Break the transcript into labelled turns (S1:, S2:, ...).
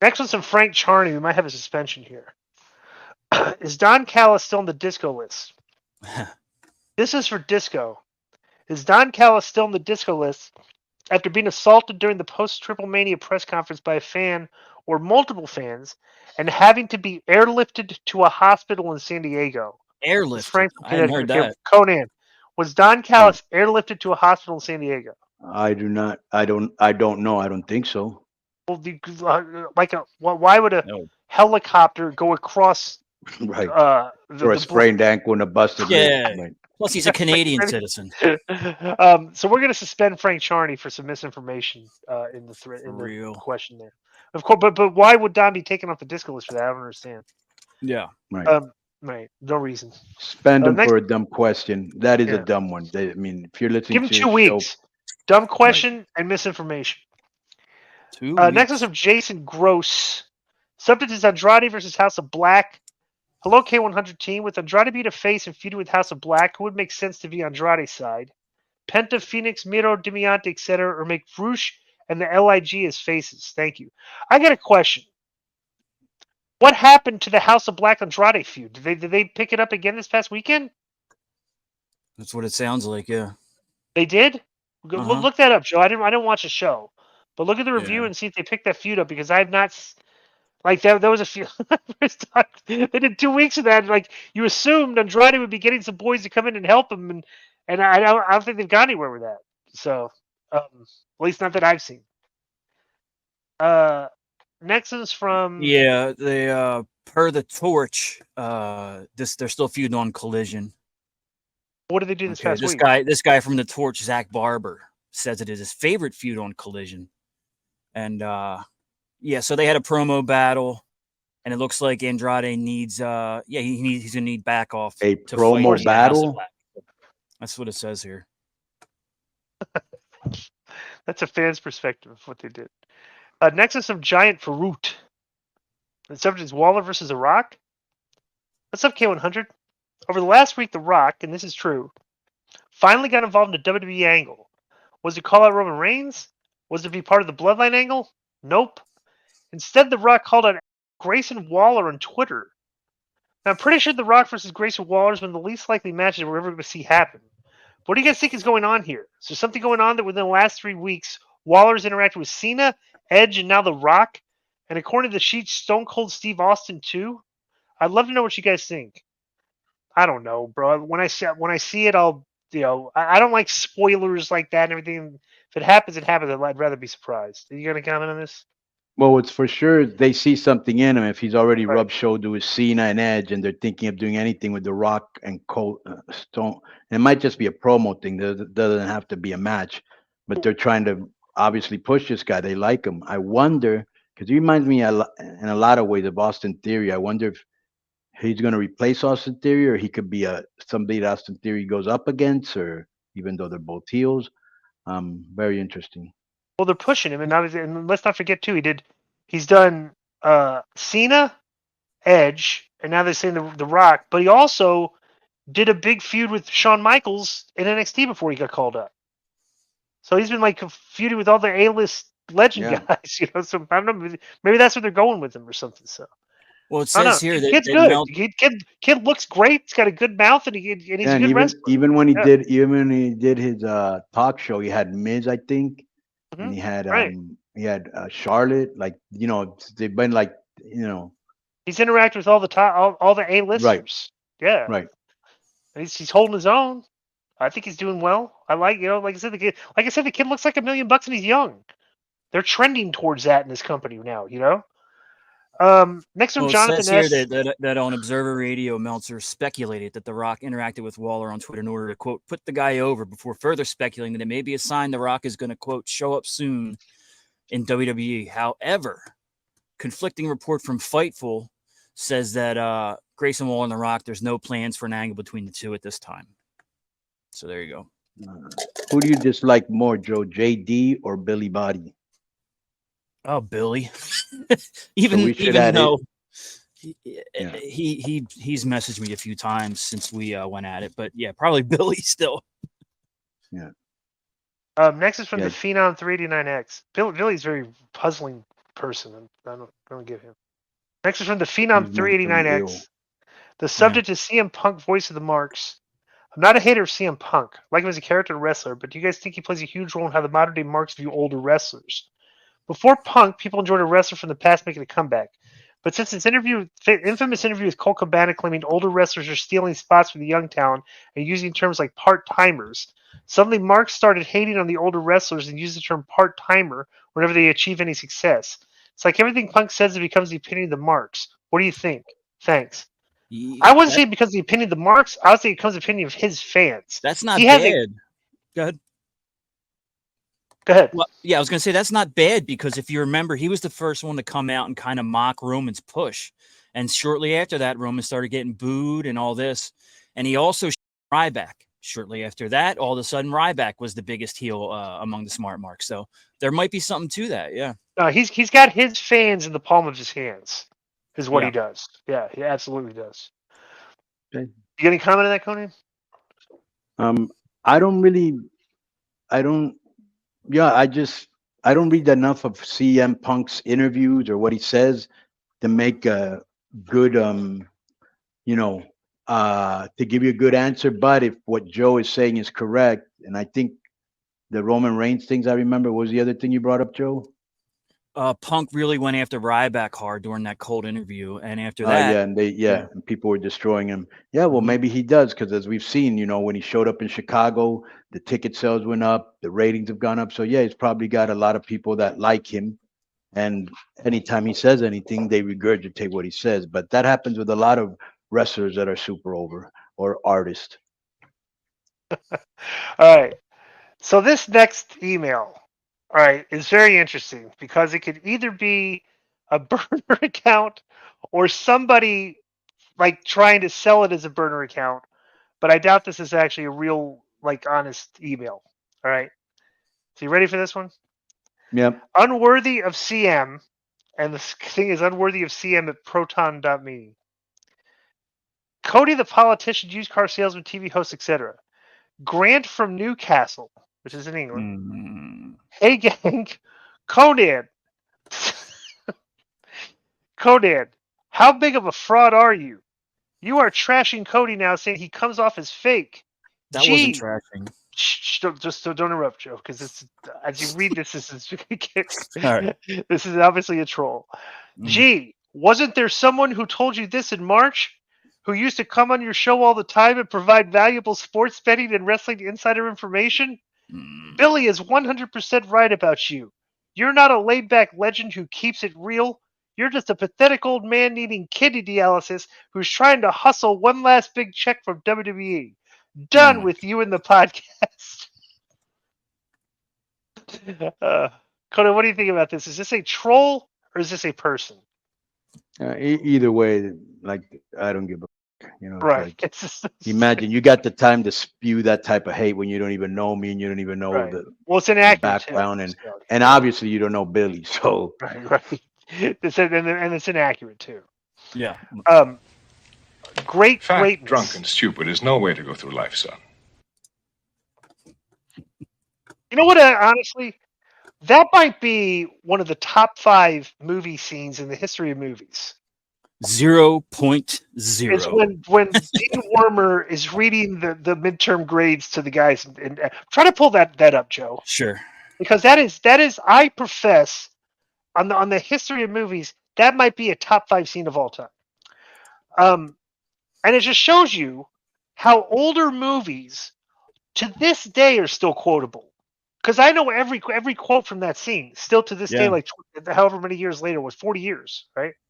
S1: Next one's from Frank Charney. We might have a suspension here. Is Don Callis still on the disco list? This is for disco. Is Don Callis still on the disco list after being assaulted during the post-Triple Mania press conference by a fan or multiple fans and having to be airlifted to a hospital in San Diego?
S2: Airlifted?
S1: Frank from
S2: I hadn't
S1: Connecticut.
S2: heard
S1: Okay,
S2: that.
S1: Conan, was Don Callis airlifted to a hospital in San Diego?
S3: I do not. I don't know. I don't think so.
S1: Well, why would a
S2: No.
S1: helicopter go across
S3: Right.
S1: the,
S3: For a
S1: the
S3: sprained ankle and a busted
S2: Yeah.
S3: leg. Right.
S2: Plus, he's a Canadian citizen.
S1: So we're going to suspend Frank Charney for some misinformation in the
S2: For real.
S1: question there. Of course, but why would Don be taken off the disco list for that? I don't understand.
S2: Yeah.
S3: Right.
S1: Right, no reason.
S3: Spend him
S1: next-
S3: for a dumb question. That is
S1: Yeah.
S3: a dumb one. I mean, if you're listening
S1: Give him
S3: to
S1: 2
S3: this show,
S1: weeks. Dumb question and misinformation.
S2: 2
S1: Next
S2: weeks.
S1: is from Jason Gross. Subject is Andrade versus House of Black. Hello, K100 team. With Andrade being a face and feuding with House of Black, who would make sense to be Andrade's side? Penta, Phoenix, Miro, Dimiante, etc., or make Roosh and the LIG as faces? Thank you. I got a question. What happened to the House of Black Andrade feud? Did they pick it up again this past weekend?
S2: That's what it sounds like. Yeah.
S1: They did.
S2: Uh-huh.
S1: Look that up, Joe. I didn't watch the show, but look at the review
S2: Yeah.
S1: and see if they picked that feud up because I've not. Like there was a few. They did 2 weeks of that. Like you assumed Andrade would be getting some boys to come in and help him, and I don't think they've got anywhere with that. So, at least not that I've seen. Next is from
S2: Yeah. They per the Torch. They're still feuding on Collision.
S1: What did they do this past
S2: this
S1: week?
S2: This guy from the Torch, Zach Barber, says it is his favorite feud on Collision, and yeah, so they had a promo battle, and it looks like Andrade needs he's gonna need back off
S3: a
S2: to
S3: promo
S2: fight
S3: battle.
S2: That's what it says here.
S1: That's a fan's perspective of what they did. Next is some Giant Faroot. The subject is Waller versus The Rock. What's up, K100? Over the last week, The Rock, and this is true, finally got involved in a WWE angle. Was it call out Roman Reigns? Was it be part of the Bloodline angle? Nope. Instead, The Rock called out Grayson Waller on Twitter. Now, I'm pretty sure The Rock versus Grayson Waller is one of the least likely matches we're ever going to see happen. What do you guys think is going on here? Is there something going on that within the last 3 weeks, Waller's interacted with Cena, Edge, and now The Rock? And according to the sheet, Stone Cold Steve Austin too? I'd love to know what you guys think. I don't know, bro. When I see it, I'll I don't like spoilers like that and everything. If it happens, it happens. I'd rather be surprised. Are you gonna comment on this?
S3: Well, it's for sure they see something in him if he's already
S1: Right.
S3: rubbed shoulder with Cena and Edge, and they're thinking of doing anything with The Rock and Stone. It might just be a promo thing. It doesn't have to be a match, but they're trying to obviously push this guy. They like him. I wonder because he reminds me in a lot of ways of Austin Theory. I wonder if he's going to replace Austin Theory, or he could be somebody that Austin Theory goes up against, or even though they're both heels. Very interesting.
S1: Well, they're pushing him, and let's not forget too. He's done Cena, Edge, and now they're saying the Rock. But he also did a big feud with Shawn Michaels in NXT before he got called up. So he's been like feuding with all the A-list legend guys, So I don't know, maybe that's what they're going with him or something. So.
S2: Well, it says here that
S1: kid's good. Kid looks great. He's got a good mouth, and he's a good wrestler.
S3: Even when he did his talk show, he had Miz, I think, and he had Charlotte. Like they've been like
S1: He's interacted with all the A-listers.
S3: Right.
S1: Yeah.
S3: Right.
S1: He's holding his own. I think he's doing well. I like like I said, the kid looks like $1 million and he's young. They're trending towards that in this company now. Next from Jonathan
S2: it says
S1: S.
S2: here that on Observer Radio, Meltzer speculated that The Rock interacted with Waller on Twitter in order to, quote, put the guy over before further speculating that it may be a sign The Rock is going to, quote, show up soon in WWE. However, conflicting report from Fightful says that Grayson Waller and The Rock, there's no plans for an angle between the two at this time. So there you go.
S3: Who do you dislike more, Joe? JD or Billy Body?
S2: Oh, Billy.
S3: even
S2: though he's messaged me a few times since we went at it, but yeah, probably Billy still.
S3: Yeah.
S1: Next is from the Phenom 389X. Billy's very puzzling person. I don't get him. Next is from the Phenom
S3: He's mentally
S1: 389X. The subject is CM Punk, voice of the marks. I'm not a hater of CM Punk. I like him as a character and wrestler, but do you guys think he plays a huge role in how the modern day marks view older wrestlers? Before Punk, people enjoyed a wrestler from the past making a comeback. But since his infamous interview with Cole Cabana claiming older wrestlers are stealing spots from the young talent and using terms like part-timers, suddenly marks started hating on the older wrestlers and used the term part-timer whenever they achieve any success. It's like everything Punk says it becomes the opinion of the marks. What do you think? Thanks. I wouldn't say because of the opinion of the marks. I would say it becomes the opinion of his fans.
S2: That's not bad. Go ahead.
S1: Go ahead.
S2: Well, yeah, I was going to say that's not bad because if you remember, he was the first one to come out and kind of mock Roman's push. And shortly after that, Roman started getting booed and all this. And he also Ryback. Shortly after that, all of a sudden, Ryback was the biggest heel among the smart marks. So there might be something to that. Yeah.
S1: He's got his fans in the palm of his hands, is what he does. Yeah, he absolutely does.
S3: Okay.
S1: You got any comment on that, Conan?
S3: I don't read enough of CM Punk's interviews or what he says to make a good, to give you a good answer. But if what Joe is saying is correct, and I think the Roman Reigns things I remember, what was the other thing you brought up, Joe?
S2: Punk really went after Ryback hard during that cold interview, and after that,
S3: and people were destroying him. Yeah, well, maybe he does because as we've seen, when he showed up in Chicago, the ticket sales went up, the ratings have gone up. So yeah, he's probably got a lot of people that like him, and anytime he says anything, they regurgitate what he says. But that happens with a lot of wrestlers that are super over or artists.
S1: All right. So this next email, all right, is very interesting because it could either be a burner account or somebody like trying to sell it as a burner account, but I doubt this is actually a real, like, honest email. All right. So you ready for this one?
S3: Yep.
S1: Unworthy of CM, and the thing is unworthy of CM at proton.me. Cody the politician, used car salesman, TV host, etc. Grant from Newcastle, which is in England. Hey gang, Conan. Conan, how big of a fraud are you? You are trashing Cody now, saying he comes off as fake.
S2: That wasn't trashing.
S1: Don't interrupt, Joe, because as you read this, this
S2: right.
S1: This is obviously a troll. Gee, wasn't there someone who told you this in March? Who used to come on your show all the time and provide valuable sports betting and wrestling insider information? Billy is 100% right about you. You're not a laid-back legend who keeps it real. You're just a pathetic old man needing kidney dialysis who's trying to hustle one last big check from WWE. Done with you in the podcast. Conan, what do you think about this? Is this a troll or is this a person?
S3: Either way, like, I don't give a
S1: right.
S3: Like, imagine you got the time to spew that type of hate when you don't even know me and you don't even know
S1: it's inaccurate
S3: background and obviously you don't know Billy, so
S1: right. It's inaccurate too.
S2: Yeah.
S1: Great,
S4: drunk, and stupid is no way to go through life, son.
S1: You know what? Honestly, that might be one of the top 5 movie scenes in the history of movies.
S2: 0.0.
S1: It's when Dean Wormer is reading the midterm grades to the guys and try to pull that up, Joe.
S2: Sure.
S1: Because that is I profess on the history of movies that might be a top 5 scene of all time. And it just shows you how older movies to this day are still quotable. Because I know every quote from that scene still to this day, like however many years later, was 40 years, right?